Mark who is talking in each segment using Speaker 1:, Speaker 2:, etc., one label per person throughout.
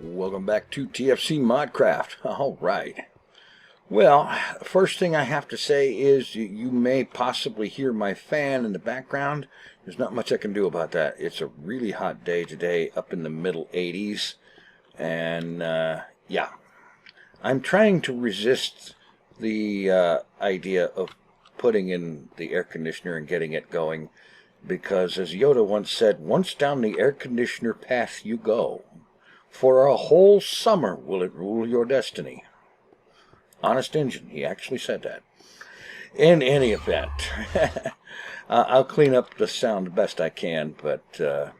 Speaker 1: Welcome back to TFC Modcraft. Alright. Well, first thing I have to say is you may possibly hear my fan in the background. There's not much I can do about that. It's a really hot day today, up in the middle 80s. And, yeah. I'm trying to resist the idea of putting in the air conditioner and getting it going. Because, as Yoda once said, once down the air conditioner path you go. For a whole summer will it rule your destiny. Honest Injun, he actually said that. In any event, I'll clean up the sound best I can, but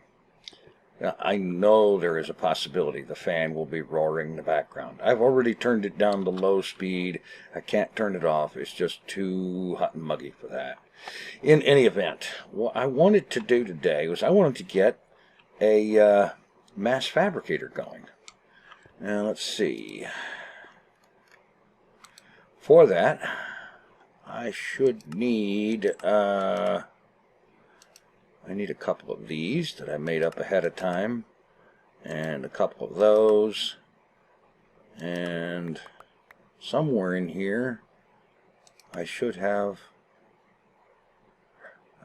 Speaker 1: I know there is a possibility the fan will be roaring in the background. I've already turned it down to low speed. I can't turn it off. It's just too hot and muggy for that. In any event, what I wanted to do today was I wanted to get a mass fabricator going. Now let's see. For that, I should need I need a couple of these that I made up ahead of time, and a couple of those, and somewhere in here I should have.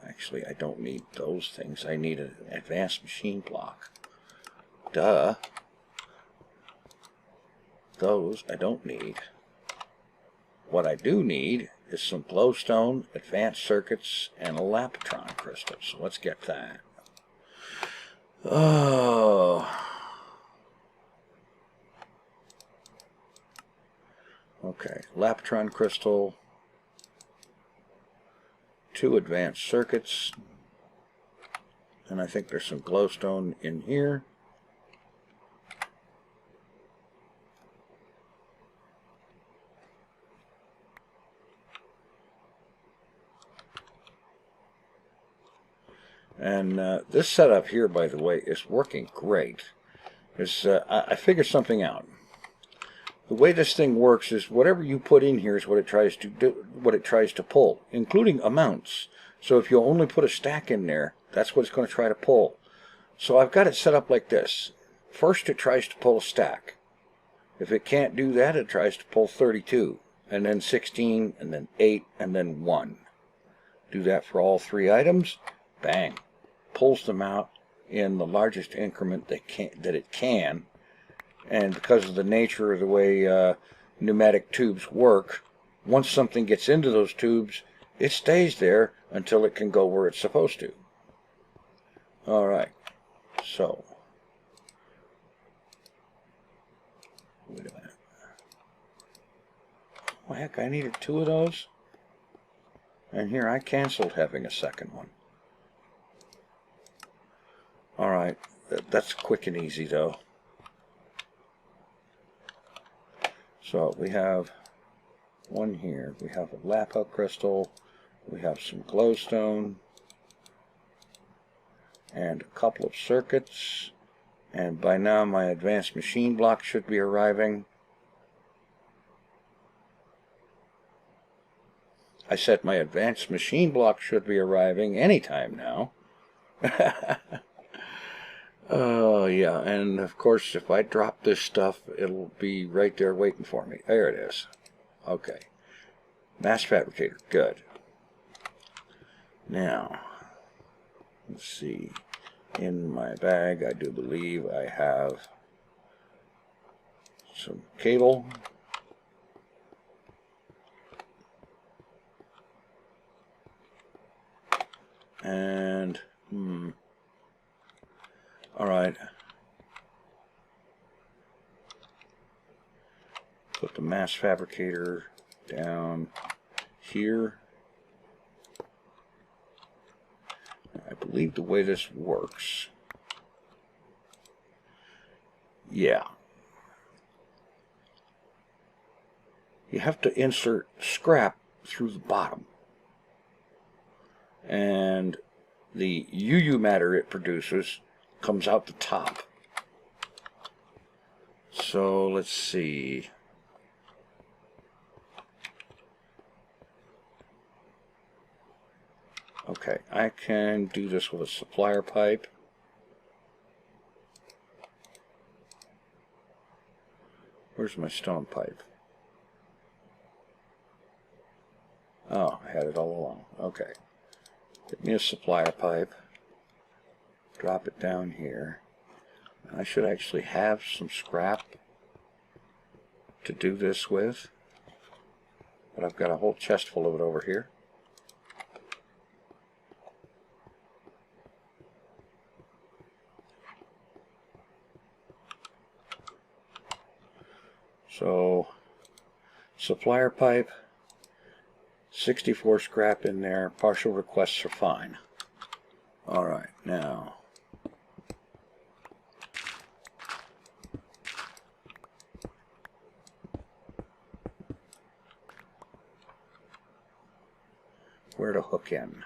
Speaker 1: Actually, I don't need those things. I need an advanced machine block. Duh. Those I don't need. What I do need is some glowstone, advanced circuits, and a laptron crystal. So let's get that. Oh. Okay, laptron crystal, 2 advanced circuits, and I think there's some glowstone in here. And this setup here, by the way, is working great. I figured something out. The way this thing works is whatever you put in here is what it tries to do, what it tries to pull, including amounts. So if you only put a stack in there, that's what it's going to try to pull. So I've got it set up like this. First, it tries to pull a stack. If it can't do that, it tries to pull 32, and then 16, and then 8, and then 1. Do that for all 3 items. Bang. Pulls them out in the largest increment that it can. And because of the nature of the way pneumatic tubes work, once something gets into those tubes, it stays there until it can go where it's supposed to. Alright, so, wait a minute. Oh heck, I needed 2 of those? And here I canceled having a second one. Alright, that's quick and easy though. So we have one here, we have a lapel crystal, we have some glowstone, and a couple of circuits, and by now my advanced machine block should be arriving. I said my advanced machine block should be arriving anytime now. Oh, yeah, and of course, if I drop this stuff, it'll be right there waiting for me. There it is. Okay. Mass fabricator. Good. Now, let's see. In my bag, I do believe I have some cable. And, alright, put the mass fabricator down here. I believe the way this works, yeah, you have to insert scrap through the bottom, and the UU matter it produces comes out the top. So let's see. Okay, I can do this with a supplier pipe. Where's my stone pipe? Oh, I had it all along. Okay. Get me a supplier pipe. Drop it down here. I should actually have some scrap to do this with, but I've got a whole chest full of it over here. So, supplier pipe, 64 scrap in there, partial requests are fine. Alright, now where to hook in.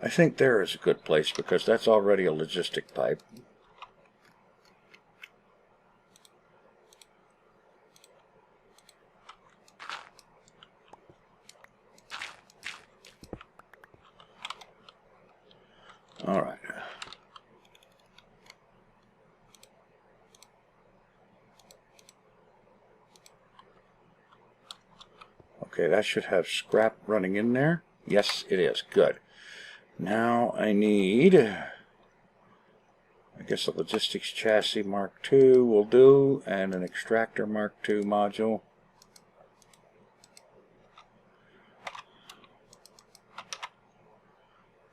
Speaker 1: I think there is a good place because that's already a logistic pipe. All right. Okay, that should have scrap running in there. Yes, it is. Good. Now I need, I guess, a logistics chassis Mark II will do, and an extractor Mark II module.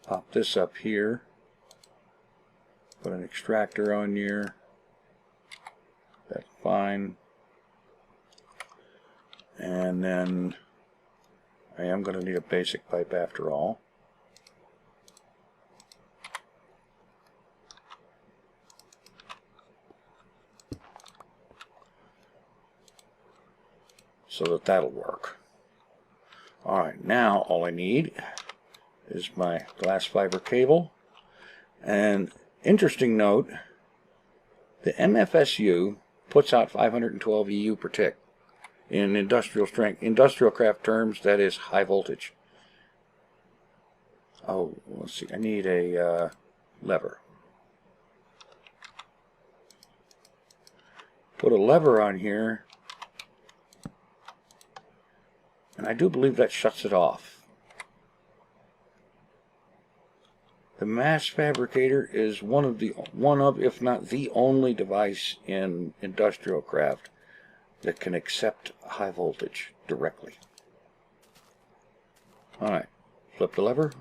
Speaker 1: Pop this up here. Put an extractor on here. That's fine. And then I am going to need a basic pipe after all. So that'll work. Alright, now all I need is my glass fiber cable. And interesting note, the MFSU puts out 512 EU per tick. In industrial strength, industrial craft terms, that is high voltage. Oh, let's see, I need a lever. Put a lever on here, and I do believe that shuts it off. The mass fabricator is one of, if not the only device in industrial craft that can accept high voltage directly. Alright, flip the lever,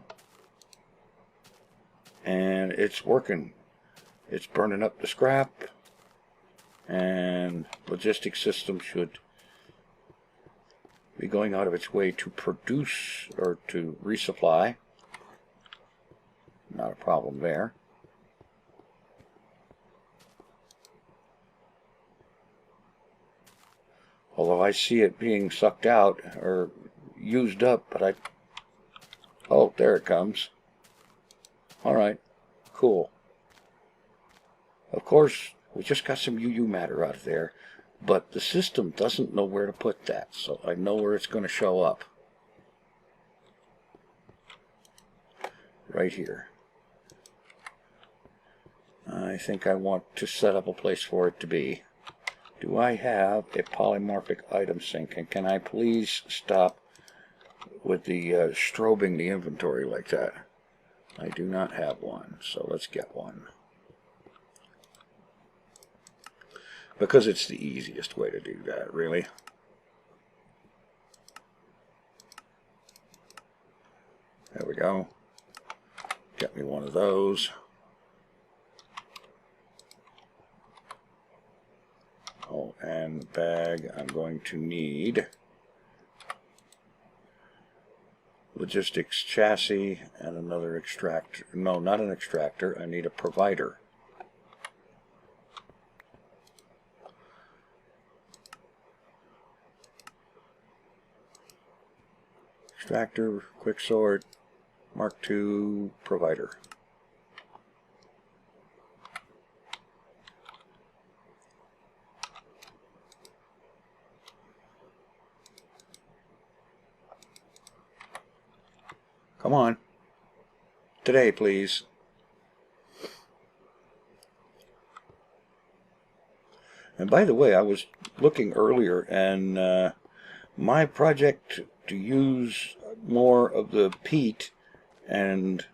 Speaker 1: and it's working. It's burning up the scrap, and logistics system should be going out of its way to produce or to resupply. Not a problem there. Although I see it being sucked out or used up, but oh, there it comes. Alright, cool. Of course, we just got some UU matter out of there, but the system doesn't know where to put that, so I know where it's going to show up. Right here. I think I want to set up a place for it to be. Do I have a polymorphic item sync? And can I please stop with the strobing the inventory like that? I do not have one, so let's get one. Because it's the easiest way to do that, really. There we go. Get me one of those. Oh, and bag, I'm going to need logistics chassis and another extractor. No, not an extractor. I need a provider. Extractor, quick sort, Mark II, provider. Come on. Today, please. And by the way, I was looking earlier, and my project to use more of the peat and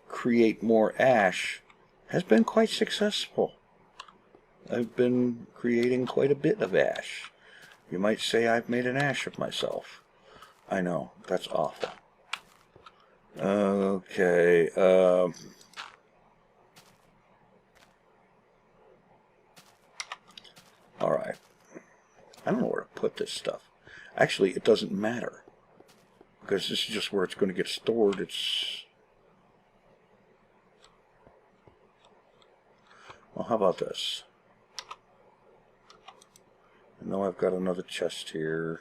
Speaker 1: create more ash has been quite successful. I've been creating quite a bit of ash. You might say I've made an ash of myself. I know, that's awful. Okay, alright. I don't know where to put this stuff. Actually, it doesn't matter, because this is just where it's going to get stored. Well, how about this? I know I've got another chest here.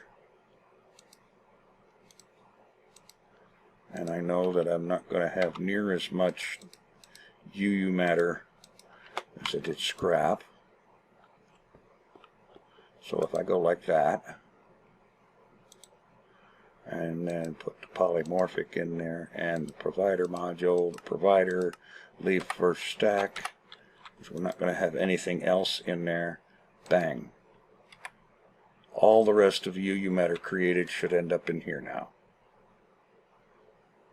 Speaker 1: And I know that I'm not going to have near as much UU matter as I did scrap. So if I go like that, and then put the polymorphic in there, and the provider module, the provider, leave first stack, because we're not going to have anything else in there, bang. All the rest of the UU matter created should end up in here now.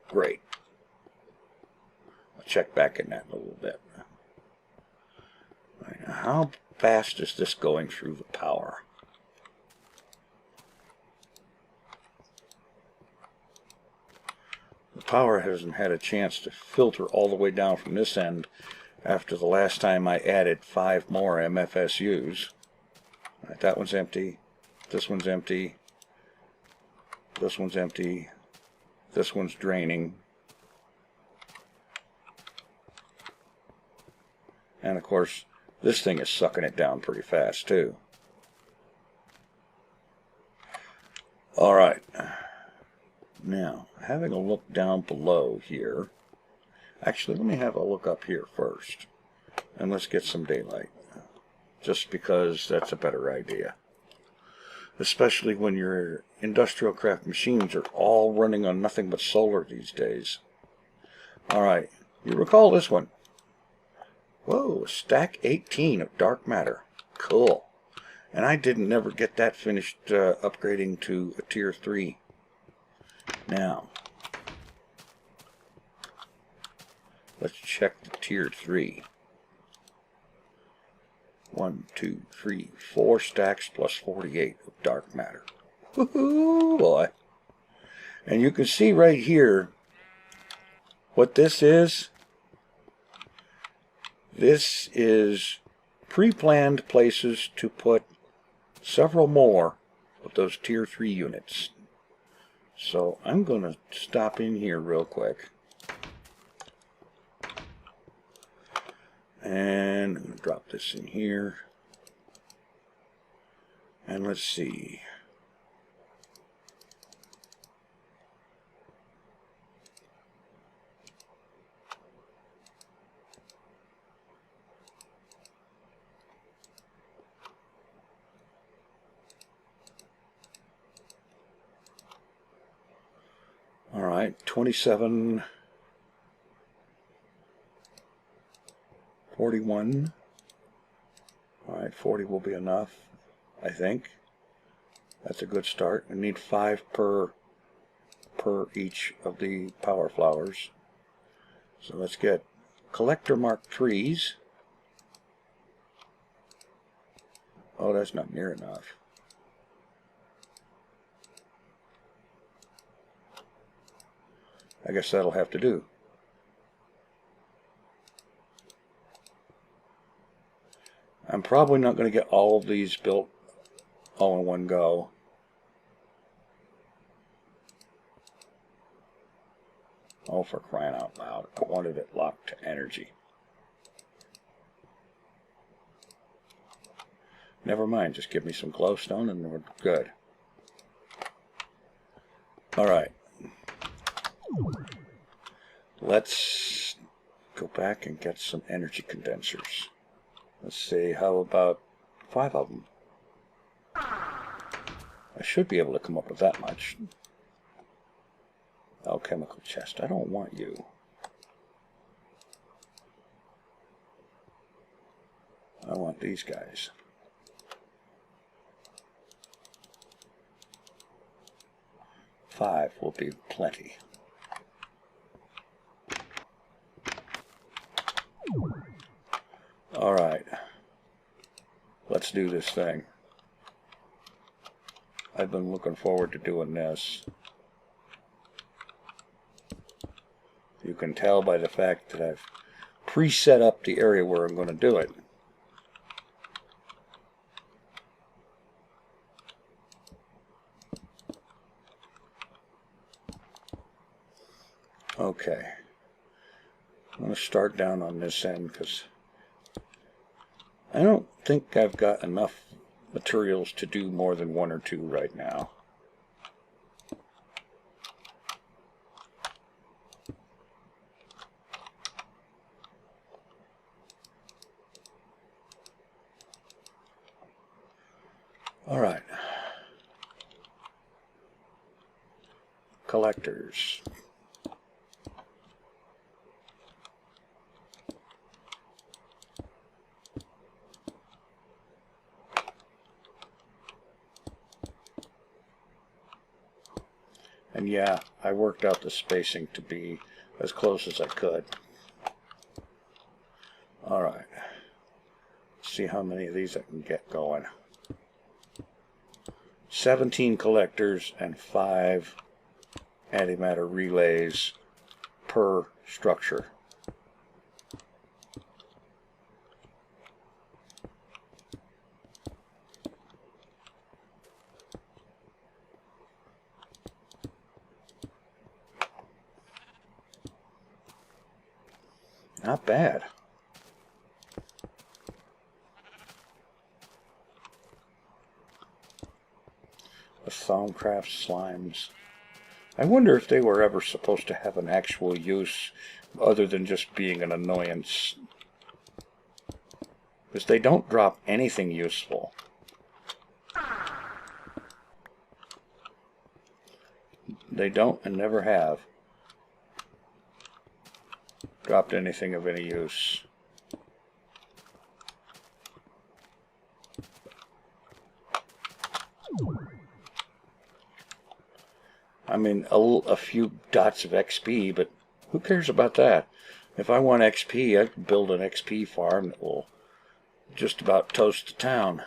Speaker 1: Great. I'll check back in that in a little bit. Right, now how fast is this going through the power? The power hasn't had a chance to filter all the way down from this end after the last time I added 5 more MFSUs. Right, that one's empty. This one's empty. This one's empty. This one's draining. And of course, this thing is sucking it down pretty fast too. Alright. Now, having a look down below here. Actually, let me have a look up here first. And let's get some daylight. Just because that's a better idea. Especially when your industrial craft machines are all running on nothing but solar these days. Alright, you recall this one. Whoa, stack 18 of dark matter. Cool. And I didn't never get that finished upgrading to a tier 3. Now, let's check the tier 3. 1, 2, 3, 4 stacks plus 48 of dark matter. Woohoo, boy. And you can see right here what this is. This is pre-planned places to put several more of those tier 3 units. So I'm going to stop in here real quick. And I'm going to drop this in here. And let's see. All right, 27. 41. Alright, 40 will be enough, I think. That's a good start. I need 5 per each of the power flowers. So let's get collector mark 3s. Oh, that's not near enough. I guess that'll have to do. I'm probably not going to get all of these built all in one go. Oh, for crying out loud. I wanted it locked to energy. Never mind, just give me some glowstone and we're good. Alright. Let's go back and get some energy condensers. Let's see, how about 5 of them? I should be able to come up with that much. Alchemical chest, I don't want you. I want these guys. Five will be plenty. All right, let's do this thing. I've been looking forward to doing this. You can tell by the fact that I've pre-set up the area where I'm going to do it. Okay, I'm going to start down on this end because I don't think I've got enough materials to do more than one or two right now. All right, collectors. And yeah, I worked out the spacing to be as close as I could. All right, let's see how many of these I can get going. 17 collectors and 5 antimatter relays per structure. Not bad. The Thaumcraft slimes. I wonder if they were ever supposed to have an actual use other than just being an annoyance. Because they don't drop anything useful. They don't and never have dropped anything of any use. I mean, a few dots of XP, but who cares about that? If I want XP, I can build an XP farm that will just about toast the town.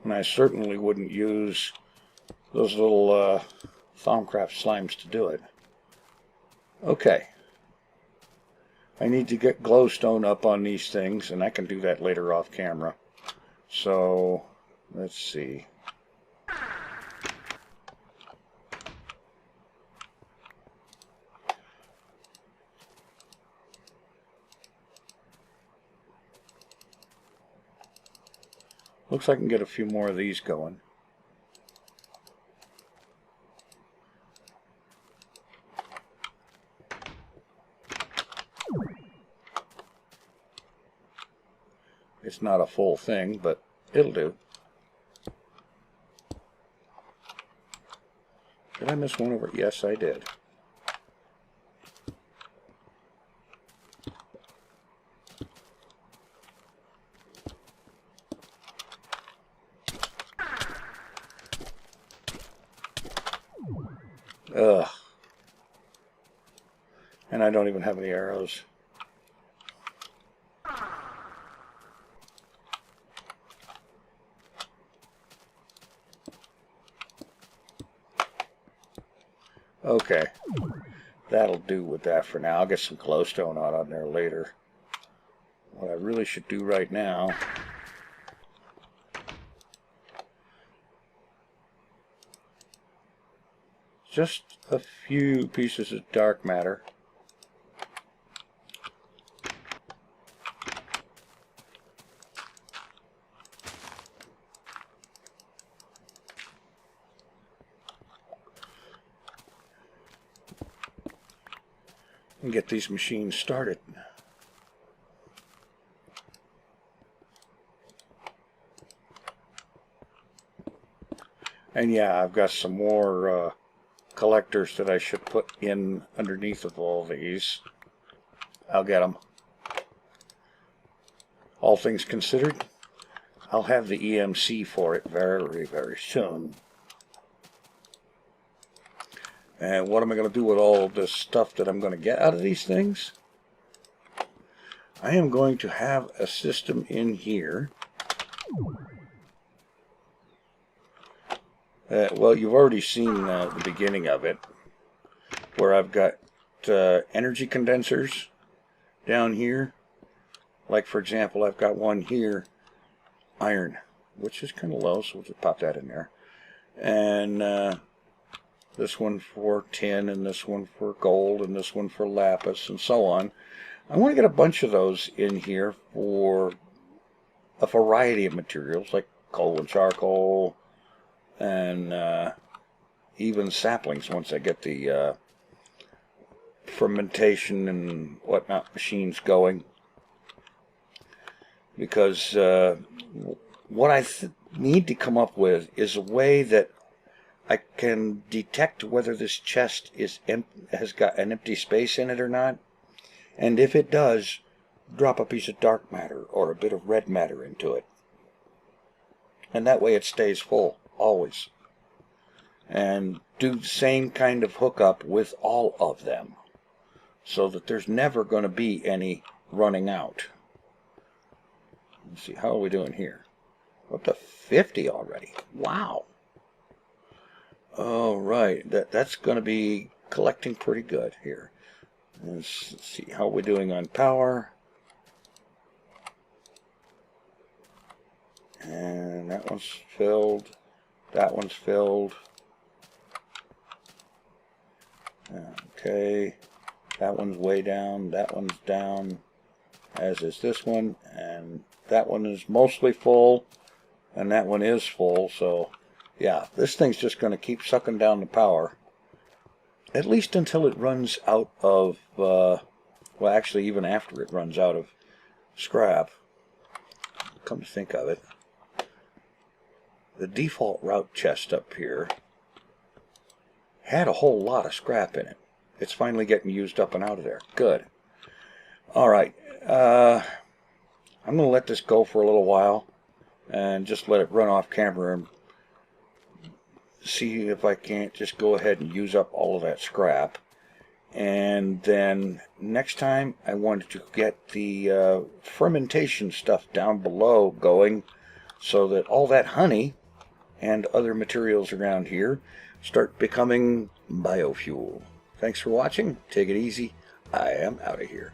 Speaker 1: And I certainly wouldn't use those little Thaumcraft slimes to do it. Okay. I need to get glowstone up on these things, and I can do that later off camera. So, let's see. Looks like I can get a few more of these going. It's not a full thing, but it'll do. Did I miss one over? Yes, I did. Ugh. And I don't even have any arrows. Okay, that'll do with that for now. I'll get some glowstone out on there later. What I really should do right now is just a few pieces of dark matter. And get these machines started. And yeah, I've got some more collectors that I should put in underneath of all these. I'll get them. All things considered, I'll have the EMC for it very, very soon. And what am I going to do with all of this stuff that I'm going to get out of these things? I am going to have a system in here. Well, you've already seen the beginning of it, where I've got energy condensers down here. Like, for example, I've got one here, iron, which is kind of low, so we'll just pop that in there. And this one for tin, and this one for gold, and this one for lapis, and so on. I want to get a bunch of those in here for a variety of materials, like coal and charcoal, and even saplings once I get the fermentation and whatnot machines going. Because what I need to come up with is a way that I can detect whether this chest has got an empty space in it or not. And if it does, drop a piece of dark matter or a bit of red matter into it. And that way it stays full, always. And do the same kind of hookup with all of them, so that there's never going to be any running out. Let's see, how are we doing here? We're up to 50 already. Wow. All right, that's going to be collecting pretty good here. Let's see how we're doing on power. And that one's filled. That one's filled. Okay. That one's way down. That one's down. As is this one. And that one is mostly full. And that one is full. So, yeah, this thing's just going to keep sucking down the power. At least until it runs out of, well, actually, even after it runs out of scrap. Come to think of it, the default route chest up here had a whole lot of scrap in it. It's finally getting used up and out of there. Good. Alright, I'm going to let this go for a little while and just let it run off camera and see if I can't just go ahead and use up all of that scrap. And then next time I wanted to get the fermentation stuff down below going, so that all that honey and other materials around here start becoming biofuel. Thanks for watching. Take it easy. I am out of here.